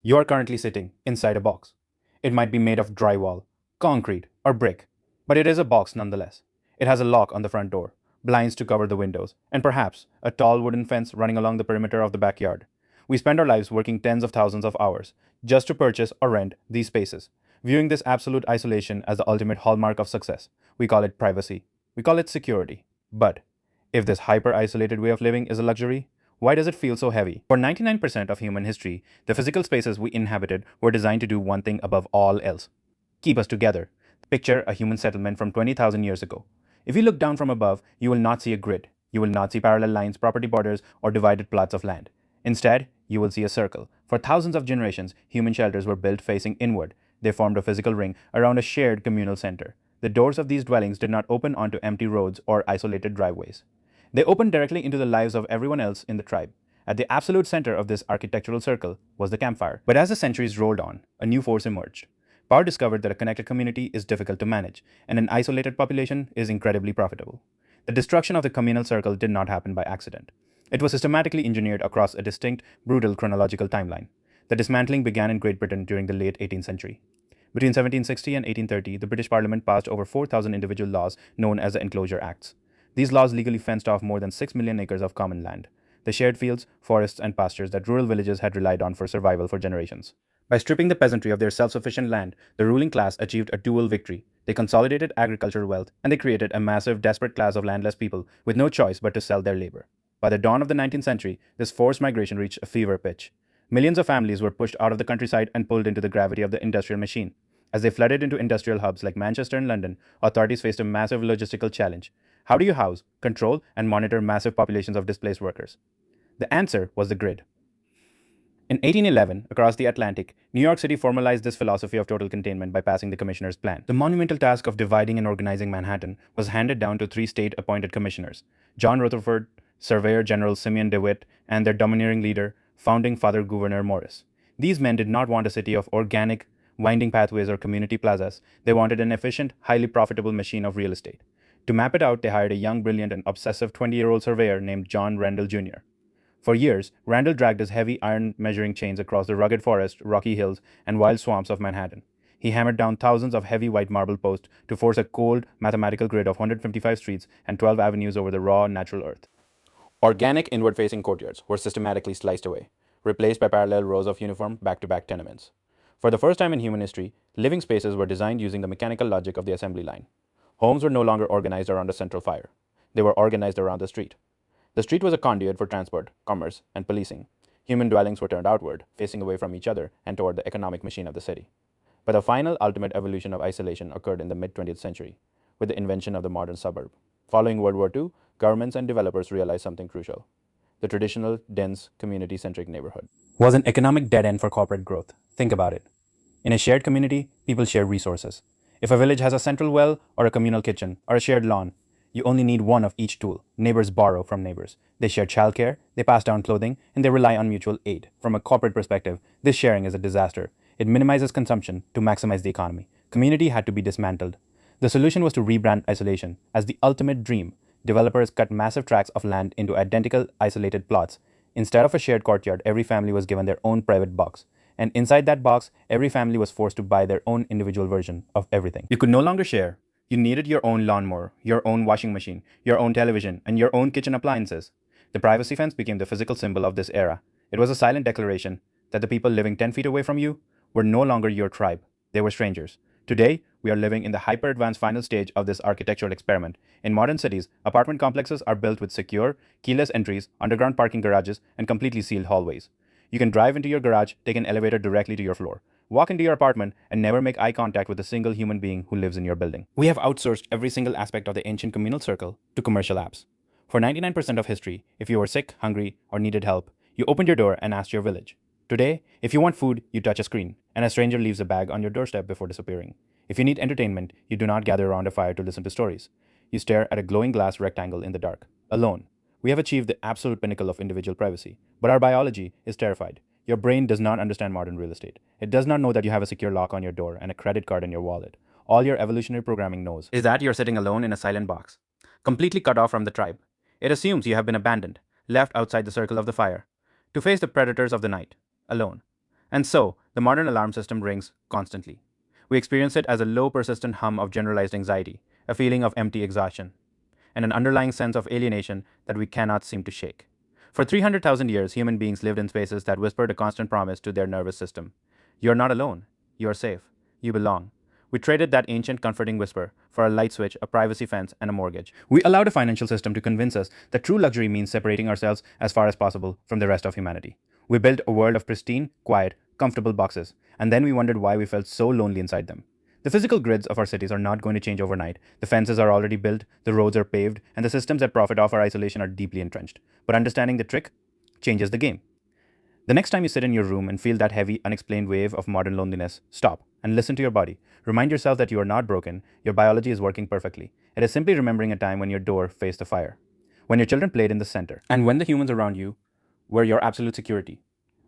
You are currently sitting inside a box. It might be made of drywall, concrete, or brick, but it is a box nonetheless. It has a lock on the front door, blinds to cover the windows, and perhaps a tall wooden fence running along the perimeter of the backyard. We spend our lives working tens of thousands of hours just to purchase or rent these spaces, viewing this absolute isolation as the ultimate hallmark of success. We call it privacy. We call it security. But if this hyper isolated way of living is a luxury, why does it feel so heavy? For 99% of human history, the physical spaces we inhabited were designed to do one thing above all else: keep us together. Picture a human settlement from 20,000 years ago. If you look down from above, you will not see a grid. You will not see parallel lines, property borders, or divided plots of land. Instead, you will see a circle. For thousands of generations, human shelters were built facing inward. They formed a physical ring around a shared communal center. The doors of these dwellings did not open onto empty roads or isolated driveways. They opened directly into the lives of everyone else in the tribe. At the absolute center of this architectural circle was the campfire. But as the centuries rolled on, a new force emerged. Power discovered that a connected community is difficult to manage, and an isolated population is incredibly profitable. The destruction of the communal circle did not happen by accident. It was systematically engineered across a distinct, brutal chronological timeline. The dismantling began in Great Britain during the late 18th century. Between 1760 and 1830, the British Parliament passed over 4,000 individual laws known as the Enclosure Acts. These laws legally fenced off more than 6 million acres of common land, the shared fields, forests, and pastures that rural villages had relied on for survival for generations. By stripping the peasantry of their self-sufficient land, the ruling class achieved a dual victory. They consolidated agricultural wealth, and they created a massive, desperate class of landless people with no choice but to sell their labor. By the dawn of the 19th century, this forced migration reached a fever pitch. Millions of families were pushed out of the countryside and pulled into the gravity of the industrial machine. As they flooded into industrial hubs like Manchester and London, authorities faced a massive logistical challenge. How do you house, control, and monitor massive populations of displaced workers? The answer was the grid. In 1811, across the Atlantic, New York City formalized this philosophy of total containment by passing the Commissioner's Plan. The monumental task of dividing and organizing Manhattan was handed down to three state-appointed commissioners: John Rutherford, Surveyor General Simeon DeWitt, and their domineering leader, founding Father Gouverneur Morris. These men did not want a city of organic, winding pathways or community plazas. They wanted an efficient, highly profitable machine of real estate. To map it out, they hired a young, brilliant, and obsessive 20-year-old surveyor named John Randall Jr. For years, Randall dragged his heavy iron measuring chains across the rugged forest, rocky hills, and wild swamps of Manhattan. He hammered down thousands of heavy white marble posts to force a cold, mathematical grid of 155 streets and 12 avenues over the raw, natural earth. Organic, inward-facing courtyards were systematically sliced away, replaced by parallel rows of uniform, back-to-back tenements. For the first time in human history, living spaces were designed using the mechanical logic of the assembly line. Homes were no longer organized around a central fire. They were organized around the street. The street was a conduit for transport, commerce, and policing. Human dwellings were turned outward, facing away from each other and toward the economic machine of the city. But the final ultimate evolution of isolation occurred in the mid-20th century, with the invention of the modern suburb. Following World War II, governments and developers realized something crucial. The traditional, dense, community-centric neighborhood was an economic dead end for corporate growth. Think about it. In a shared community, people share resources. If a village has a central well, or a communal kitchen, or a shared lawn, you only need one of each tool. Neighbors borrow from neighbors. They share childcare, they pass down clothing, and they rely on mutual aid. From a corporate perspective, this sharing is a disaster. It minimizes consumption to maximize the economy. Community had to be dismantled. The solution was to rebrand isolation as the ultimate dream. Developers cut massive tracts of land into identical, isolated plots. Instead of a shared courtyard, every family was given their own private box. And inside that box, every family was forced to buy their own individual version of everything. You could no longer share. You needed your own lawnmower, your own washing machine, your own television, and your own kitchen appliances. The privacy fence became the physical symbol of this era. It was a silent declaration that the people living 10 feet away from you were no longer your tribe. They were strangers. Today, we are living in the hyper-advanced final stage of this architectural experiment. In modern cities, apartment complexes are built with secure, keyless entries, underground parking garages, and completely sealed hallways. You can drive into your garage, take an elevator directly to your floor, walk into your apartment, and never make eye contact with a single human being who lives in your building. We have outsourced every single aspect of the ancient communal circle to commercial apps. For 99% of history, if you were sick, hungry, or needed help, you opened your door and asked your village. Today, if you want food, you touch a screen, and a stranger leaves a bag on your doorstep before disappearing. If you need entertainment, you do not gather around a fire to listen to stories. You stare at a glowing glass rectangle in the dark, alone. We have achieved the absolute pinnacle of individual privacy, but our biology is terrified. Your brain does not understand modern real estate. It does not know that you have a secure lock on your door and a credit card in your wallet. All your evolutionary programming knows is that you're sitting alone in a silent box, completely cut off from the tribe. It assumes you have been abandoned, left outside the circle of the fire, to face the predators of the night, alone. And so, the modern alarm system rings constantly. We experience it as a low, persistent hum of generalized anxiety, a feeling of empty exhaustion, and an underlying sense of alienation that we cannot seem to shake. For 300,000 years, human beings lived in spaces that whispered a constant promise to their nervous system. You're not alone. You are safe. You belong. We traded that ancient comforting whisper for a light switch, a privacy fence, and a mortgage. We allowed a financial system to convince us that true luxury means separating ourselves as far as possible from the rest of humanity. We built a world of pristine, quiet, comfortable boxes, and then we wondered why we felt so lonely inside them. The physical grids of our cities are not going to change overnight. The fences are already built, the roads are paved, and the systems that profit off our isolation are deeply entrenched. But understanding the trick changes the game. The next time you sit in your room and feel that heavy, unexplained wave of modern loneliness, stop and listen to your body. Remind yourself that you are not broken, your biology is working perfectly. It is simply remembering a time when your door faced the fire, when your children played in the center, and when the humans around you were your absolute security.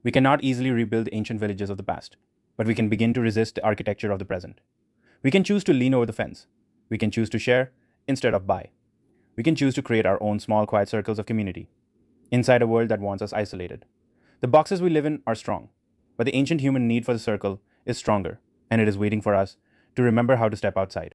We cannot easily rebuild the ancient villages of the past, but we can begin to resist the architecture of the present. We can choose to lean over the fence. We can choose to share instead of buy. We can choose to create our own small, quiet circles of community inside a world that wants us isolated. The boxes we live in are strong, but the ancient human need for the circle is stronger, and it is waiting for us to remember how to step outside.